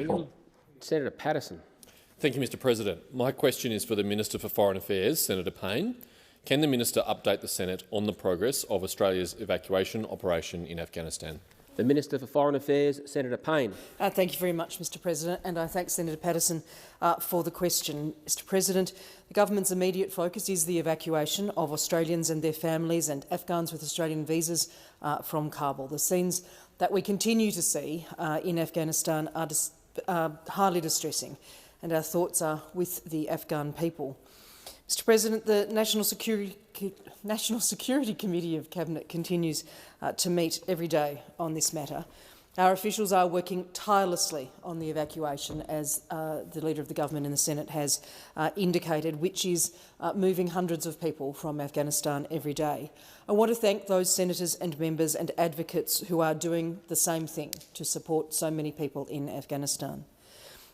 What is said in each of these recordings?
Birmingham. Senator Paterson. Thank you, Mr President. My question is for the Minister for Foreign Affairs, Senator Payne. Can the Minister update the Senate on the progress of Australia's evacuation operation in Afghanistan? The Minister for Foreign Affairs, Senator Payne. Thank you very much, Mr President, and I thank Senator Paterson for the question. Mr President, the government's immediate focus is the evacuation of Australians and their families and Afghans with Australian visas from Kabul. The scenes that we continue to see in Afghanistan are highly distressing, and our thoughts are with the Afghan people. Mr President, the National Security Committee of Cabinet continues to meet every day on this matter. Our officials are working tirelessly on the evacuation, as the Leader of the Government in the Senate has indicated, which is moving hundreds of people from Afghanistan every day. I want to thank those senators and members and advocates who are doing the same thing to support so many people in Afghanistan.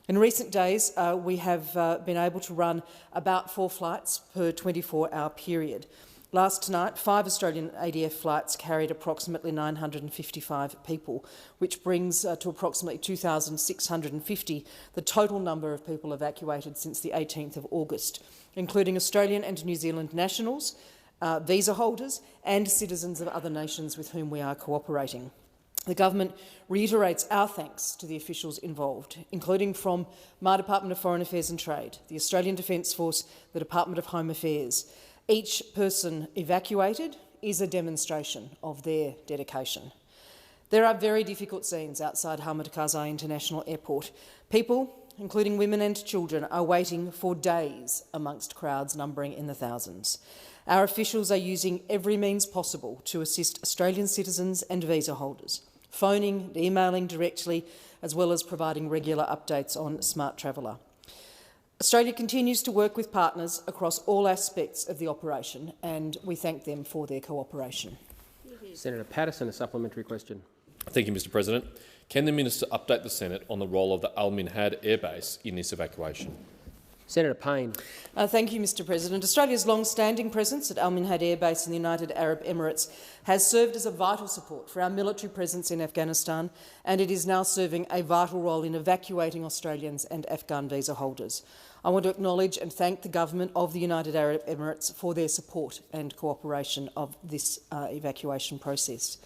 In recent days, we have been able to run about 4 flights per 24-hour period. Last night, 5 Australian ADF flights carried approximately 955 people, which brings to approximately 2,650 the total number of people evacuated since the 18th of August, including Australian and New Zealand nationals, visa holders and citizens of other nations with whom we are cooperating. The government reiterates our thanks to the officials involved, including from my Department of Foreign Affairs and Trade, the Australian Defence Force, the Department of Home Affairs. Each person evacuated is a demonstration of their dedication. There are very difficult scenes outside Hamid Karzai International Airport. People, including women and children, are waiting for days amongst crowds numbering in the thousands. Our officials are using every means possible to assist Australian citizens and visa holders, phoning and emailing directly, as well as providing regular updates on Smart Traveller. Australia continues to work with partners across all aspects of the operation, and we thank them for their cooperation. Senator Paterson, a supplementary question. Thank you, Mr President. Can the Minister update the Senate on the role of the Al Minhad Air Base in this evacuation? Senator Payne. Thank you, Mr President. Australia's long-standing presence at Al Minhad Air Base in the United Arab Emirates has served as a vital support for our military presence in Afghanistan, and it is now serving a vital role in evacuating Australians and Afghan visa holders. I want to acknowledge and thank the Government of the United Arab Emirates for their support and cooperation of this evacuation process.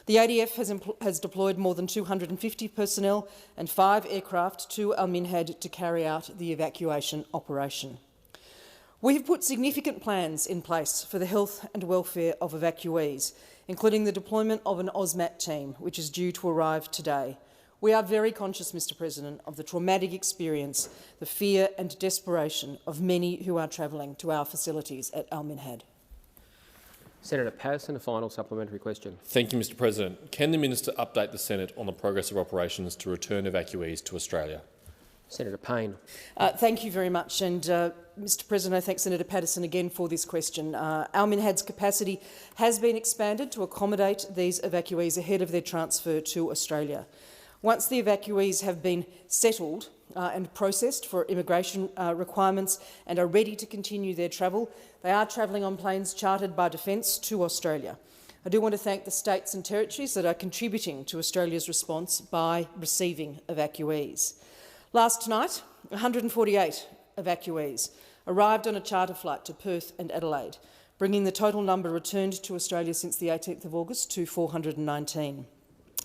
The ADF has deployed more than 250 personnel and 5 aircraft to Al Minhad to carry out the evacuation operation. We have put significant plans in place for the health and welfare of evacuees, including the deployment of an AUSMAT team, which is due to arrive today. We are very conscious, Mr President, of the traumatic experience, the fear and desperation of many who are travelling to our facilities at Al Minhad. Senator Paterson, a final supplementary question. Thank you, Mr President. Can the Minister update the Senate on the progress of operations to return evacuees to Australia? Senator Payne. Thank you very much. And, Mr President, I thank Senator Paterson again for this question. Al Minhad's capacity has been expanded to accommodate these evacuees ahead of their transfer to Australia. Once the evacuees have been settled and processed for immigration requirements and are ready to continue their travel, they are travelling on planes chartered by Defence to Australia. I do want to thank the states and territories that are contributing to Australia's response by receiving evacuees. Last night, 148 evacuees arrived on a charter flight to Perth and Adelaide, bringing the total number returned to Australia since the 18th of August to 419.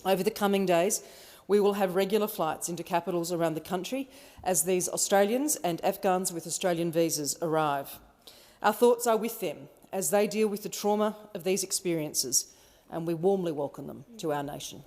Over the coming days, we will have regular flights into capitals around the country as these Australians and Afghans with Australian visas arrive. Our thoughts are with them as they deal with the trauma of these experiences, and we warmly welcome them to our nation.